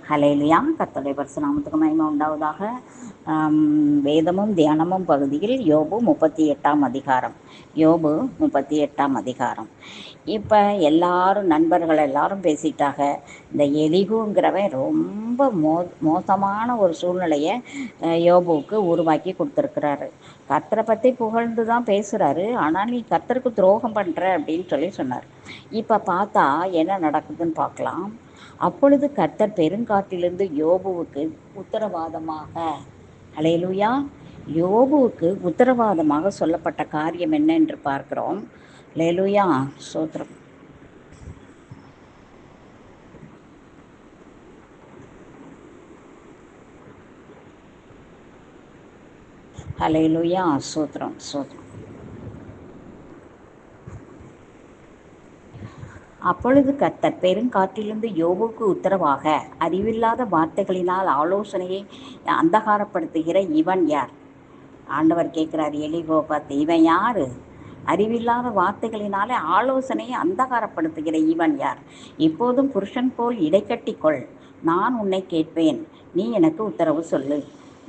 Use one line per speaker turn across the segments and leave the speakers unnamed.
ஹல்லேலூயா. கர்த்தருடைய பரிசுத்த நாமத்துக்கு மகிமை உண்டாவதாக. வேதமும் தியானமும் பகுதியில் யோபு 38ஆம் அதிகாரம். யோபு 38ஆம் அதிகாரம். இப்போ எல்லாரும் நண்பர்கள் எல்லாரும் பேசிட்டாங்க. இந்த எலிகுங்கிறவன் ரொம்ப மோசமான ஒரு சூழ்நிலையை யோபுவுக்கு உருவாக்கி கொடுத்துருக்குறாரு. கர்த்தரை பற்றி புகழ்ந்து தான் பேசுகிறாரு. ஆனால் நீ கர்த்தருக்கு துரோகம் பண்ணுற அப்படின்னு சொன்னார். இப்போ பார்த்தா என்ன நடக்குதுன்னு பார்க்கலாம். அப்பொழுது கர்த்தர் பெருங்காற்றிலிருந்து யோபுவுக்கு உத்தரவாதமாக, ஹல்லேலூயா, யோபுவுக்கு உத்தரவாதமாக சொல்லப்பட்ட காரியம் என்ன என்று பார்க்கிறோம். ஹல்லேலூயா, ஸ்தோத்திரம். ஹல்லேலூயா, ஸ்தோத்திரம், ஸ்தோத்திரம். அப்பொழுது கர்த்தர் பெருங்காற்றிலிருந்து யோபுக்கு உத்தரவாக, அறிவில்லாத வார்த்தைகளினால் ஆலோசனையை அந்தகாரப்படுத்துகிற இவன் யார்? ஆண்டவர் கேட்குறார் எலிகோ பார்த்து, இவன் யாரு? அறிவில்லாத வார்த்தைகளினாலே ஆலோசனையை அந்தகாரப்படுத்துகிற இவன் யார்? இப்போதும் புருஷன் போல் இடைக்கட்டிக்கொள், நான் உன்னை கேட்பேன், நீ எனக்கு உத்தரவு சொல்லு.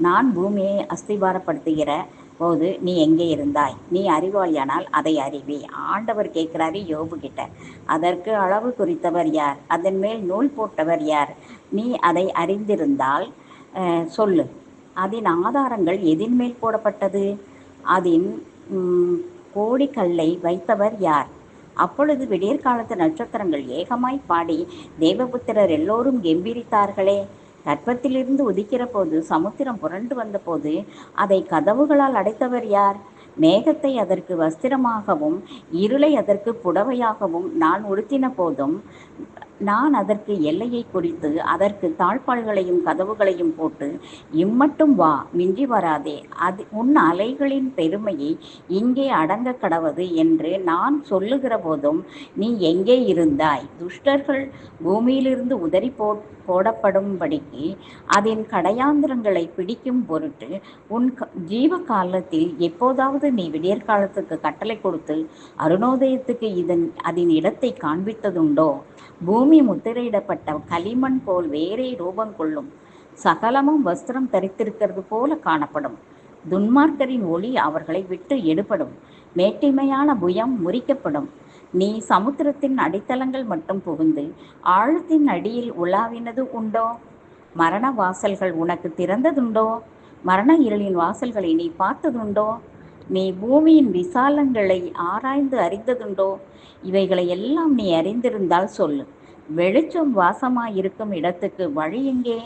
நான் பூமியை அஸ்திபாரப்படுத்துகிற போது நீ எங்கே இருந்தாய்? நீ அறிவாளியானால் அதை அறிவி. ஆண்டவர் கேட்குறாரு யோபு கிட்ட. அதற்கு அளவு குறித்தவர் யார்? அதன் மேல் நூல் போட்டவர் யார்? நீ அதை அறிந்திருந்தால் சொல்லு. அதன் ஆதாரங்கள் எதின் மேல் போடப்பட்டது? அதன் கோடிக்கல்லை வைத்தவர் யார்? அப்பொழுது விடியற்காலத்து நட்சத்திரங்கள் ஏகமாய் பாடி தேவபுத்திரர் எல்லோரும் கெம்பீரித்தார்களே. கர்ப்பத்திலிருந்து உதிக்கிற போது சமுத்திரம் புரண்டு வந்தபோது அதை கதவுகளால் அடைத்தவர் யார்? மேகத்தை அதற்கு வஸ்திரமாகவும் இருளை அதற்கு புடவையாகவும் நான் உடுத்தின போதும் நான் அதற்கு எல்லையை குறித்து அதற்கு தாழ்பாள்களையும் கதவுகளையும் போட்டு, இம்மட்டும் வா, மிஞ்சி வராதே, அது உன் அலைகளின் பெருமையை இங்கே அடங்க கடவது என்று நான் சொல்லுகிற போதும் நீ எங்கே இருந்தாய்? துஷ்டர்கள் பூமியிலிருந்து உதறி போடப்படும்படிக்கு அதன் கடையாந்திரங்களை பிடிக்கும் பொருட்டு உன் ஜீவ காலத்தில் எப்போதாவது நீ விடியற்காலத்துக்கு கட்டளை கொடுத்து அருணோதயத்துக்கு அதன் இடத்தை காண்பித்ததுண்டோ? பூமி முத்திரையிடப்பட்ட களிமண் போல் வேறே ரூபம் கொள்ளும். சகலமும் வஸ்திரம் தரித்திருக்கிறது போல காணப்படும். துன்மார்க்கரின் ஒளி அவர்களை விட்டு எடுபடும். மேட்டிமையான புயம் முறிக்கப்படும். நீ சமுத்திரத்தின் அடித்தளங்கள் மட்டும் புகுந்து ஆழத்தின் அடியில் உலாவினது உண்டோ? மரண வாசல்கள் உனக்கு திறந்ததுண்டோ? மரண இருளின் வாசல்களை நீ பார்த்ததுண்டோ? நீ பூமியின் விசாலங்களை ஆராய்ந்து அறிந்ததுண்டோ? இவைகளை எல்லாம் நீ அறிந்திருந்தால் சொல்லு. வெளிச்சம் வாசமாயிருக்கும் இடத்துக்கு வழி எங்கே?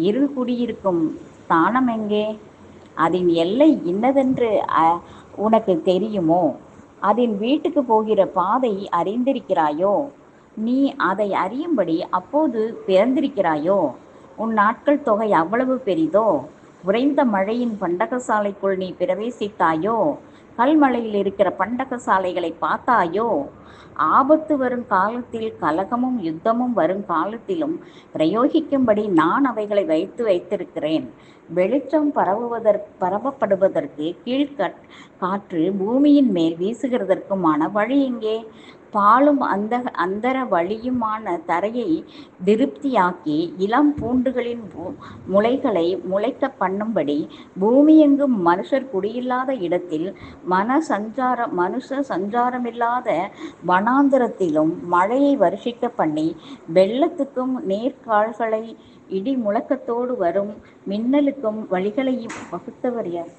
இருள் குடியிருக்கும் ஸ்தானம் எங்கே? அதன் எல்லை இன்னதென்று உனக்கு தெரியுமோ? அதன் வீட்டுக்கு போகிற பாதை அறிந்திருக்கிறாயோ? நீ அதை அறியும்படி அப்போது பிறந்திருக்கிறாயோ? உன் நாட்கள் தொகை அவ்வளவு பெரிதோ? உறைந்த மழையின் பண்டகசாலைக்குள் நீ பிரவேசித்தாயோ? கல்மலையில் இருக்கிற பண்டகசாலைகளை பார்த்தாயோ? ஆபத்து வரும் காலத்தில் கலகமும் யுத்தமும் வரும் காலத்திலும் பிரயோகிக்கும்படி நான் அவைகளை வைத்திருக்கிறேன். வெளிச்சம் பரவப்படுவதற்கு காற்று பூமியின் மேல் வீசுகிறதற்குமான வழி எங்கே? பாலும் அந்தர வழியுமான தரையை திருப்தியாக்கி இளம் பூண்டுகளின் முளைகளை முளைக்க பண்ணும்படி பூமியெங்கும் மனுஷர் குடியில்லாத இடத்தில் மனுஷ சஞ்சாரமில்லாத வனாந்திரத்திலும் மழையை வருஷிக்க பண்ணி வெள்ளத்துக்கும் நேர்கால்களை இடி முழக்கத்தோடு வரும் மின்னலுக்கும் வழிகளையும் வகுத்தவர் யார்?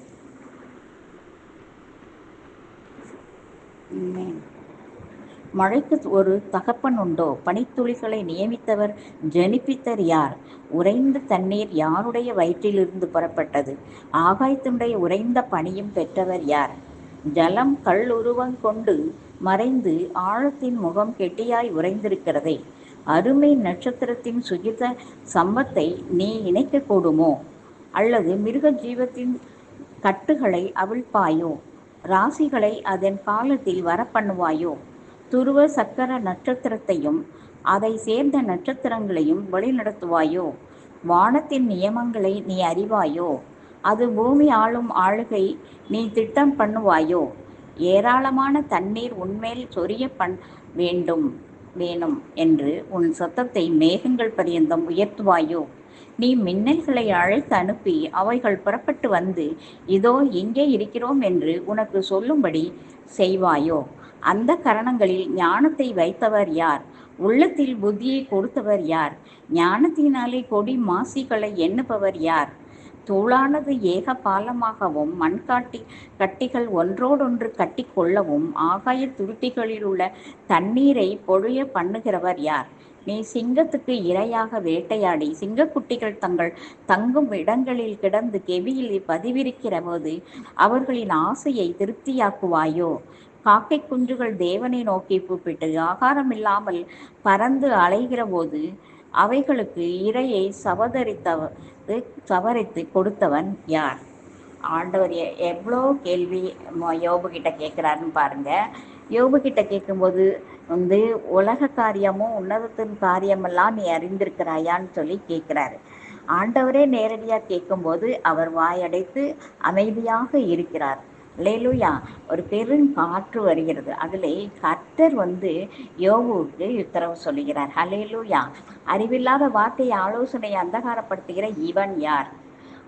மழைக்கு ஒரு தகப்பன் உண்டோ? பனித்துளிகளை நியமித்தவர் ஜனிப்பித்தர் யார்? உறைந்த தண்ணீர் யாருடைய வயிற்றிலிருந்து புறப்பட்டது? ஆகாயத்தினுடைய உறைந்த பனியும் பெற்றவர் யார்? ஜலம் கல்லுருவம் கொண்டு மறைந்து ஆழத்தின் முகம் கெட்டியாய் உறைந்திருக்கிறதே. அருமை நட்சத்திரத்தின் சுகித சம்பத்தை நீ இணைக்க கூடுமோ? அல்லது மிருக ஜீவத்தின் கட்டுகளை அவிழ்ப்பாயோ? ராசிகளை அதன் காலத்தில் வரப்பண்ணுவாயோ? துருவ சக்கர நட்சத்திரத்தையும் அதை சேர்ந்த நட்சத்திரங்களையும் வழிநடத்துவாயோ? வானத்தின் நியமங்களை நீ அறிவாயோ? அது பூமி ஆளும் ஆளுகை நீ திட்டம் பண்ணுவாயோ? ஏராளமான தண்ணீர் உன்மேல் சொரிய வேண்டும். வேணும் என்று உன் சத்தத்தை மேகங்கள் பரியந்தம் உயர்த்துவாயோ? நீ மின்னல்களை அழைத்து அனுப்பி அவைகள் புறப்பட்டு வந்து இதோ இங்கே இருக்கிறோம் என்று உனக்கு சொல்லும்படி செய்வாயோ? அந்த கரணங்களில் ஞானத்தை வைத்தவர் யார்? உள்ளத்தில் புத்தியை கொடுத்தவர் யார்? ஞானத்தினாலே கொடி மாசிகளை எண்ணுபவர் யார்? தூளானது ஏக பாலமாகவும் கட்டிகள் ஒன்றோடொன்று கட்டி கொள்ளவும் ஆகாய துருத்திகளில் உள்ள தண்ணீரை பொழிய பண்ணுகிறவர் யார்? நீ சிங்கத்துக்கு இரையாக வேட்டையாடி சிங்கக்குட்டிகள் தங்கள் தங்கும் இடங்களில் கிடந்து கெவியில் பதிவிருக்கிற போது அவர்களின் ஆசையை திருப்தியாக்குவாயோ? காக்கை குஞ்சுகள் தேவனை நோக்கி கூப்பிட்டு ஆகாரம் இல்லாமல் பறந்து அலைகிற போது அவைகளுக்கு இரையை சவரித்து கொடுத்தவன் யார்? ஆண்டவர் எவ்வளோ கேள்வி யோபு கிட்ட கேட்குறாருன்னு பாருங்க. யோபு கிட்ட கேட்கும்போது உலக காரியமும் உன்னதத்தின் காரியமெல்லாம் நீ அறிந்திருக்கிறாயான்னு சொல்லி கேட்குறாரு. ஆண்டவரே நேரடியாக கேட்கும்போது அவர் வாயடைத்து அமைதியாக இருக்கிறார். அல்லேலூயா. ஒரு பெருங்காற்று வருகிறது. அதிலே கர்த்தர் யோபுவுக்கு உத்தரவு சொல்லுகிறார். அல்லேலூயா. அறிவில்லாத வார்த்தையை ஆலோசனையை அந்தகாரப்படுத்துகிற இவன் யார்?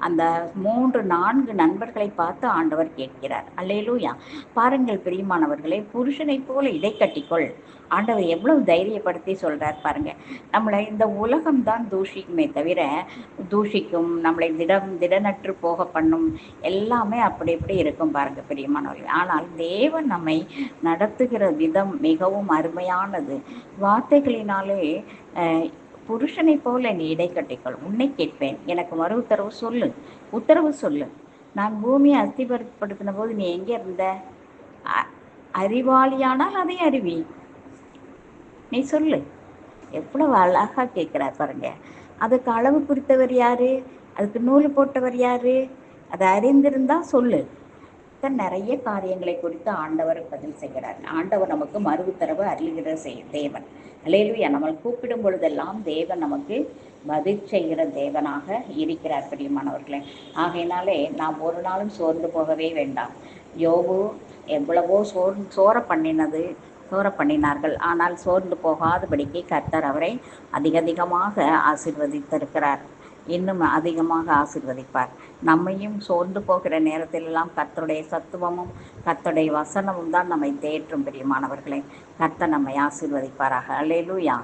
அந்த 3-4 நண்பர்களை பார்த்து ஆண்டவர் கேட்கிறார். அல்லேலூயா. பாருங்கள் பிரியமானவர்களே, புருஷனைப் போல இடை கட்டிக்கொள். ஆண்டவர் எவ்வளவு தைரியப்படுத்தி சொல்றார் பாருங்க. நம்மளை இந்த உலகம்தான் தூஷிக்குமே தவிர தூஷிக்கும், நம்மளை திடனற்று போக பண்ணும், எல்லாமே அப்படி இப்படி இருக்கும் பாருங்க பிரியமானவர்கள். ஆனால் தேவன் நம்மை நடத்துகிற விதம் மிகவும் அருமையானது. வார்த்தைகளினாலே புருஷனை போல நீ இடை கட்டிக்கொள். உன்னை கேட்பேன், எனக்கு மறு உத்தரவு சொல்லு. நான் பூமியை அஸ்திபடுத்தின போது நீ எங்கே இருந்த? அறிவாளியானால் அதை அறிவி, நீ சொல்லு. எவ்வளவு அழகா கேட்கிறார் பாருங்க. அதுக்கு அளவு குறித்தவர் யாரு? அதுக்கு நூல் போட்டவர் யாரு? அதை அறிந்திருந்தா சொல்லு. நிறைய காரியங்களை குறித்து ஆண்டவர் பதில் செய்கிறார். ஆண்டவர் நமக்கு மறு உத்தரவு அருளுகிற தேவன். அல்லேலூயா. நம்ம கூப்பிடும் பொழுதெல்லாம் தேவன் நமக்கு பதில் செய்கிற தேவனாக இருக்கிறார் பிரியமானவர்களே. ஆகையினாலே நாம் ஒரு நாளும் சோர்ந்து போகவே வேண்டாம். யோபு எவ்வளவோ சோர பண்ணினார்கள். ஆனால் சோர்ந்து போகாதபடிக்கு கர்த்தர் அவரை அதிகமாக ஆசீர்வதித்திருக்கிறார். இன்னும் அதிகமாக ஆசீர்வதிப்பார். நம்மையும் சோர்ந்து போகிற நேரத்திலெல்லாம் கர்த்தருடைய சத்துவமும் கர்த்தருடைய வசனமும் தான் நம்மை தேற்றும் பிரியமானவர்களே. கர்த்தர் நம்மை ஆசீர்வதிப்பாராக. அல்லேலூயா.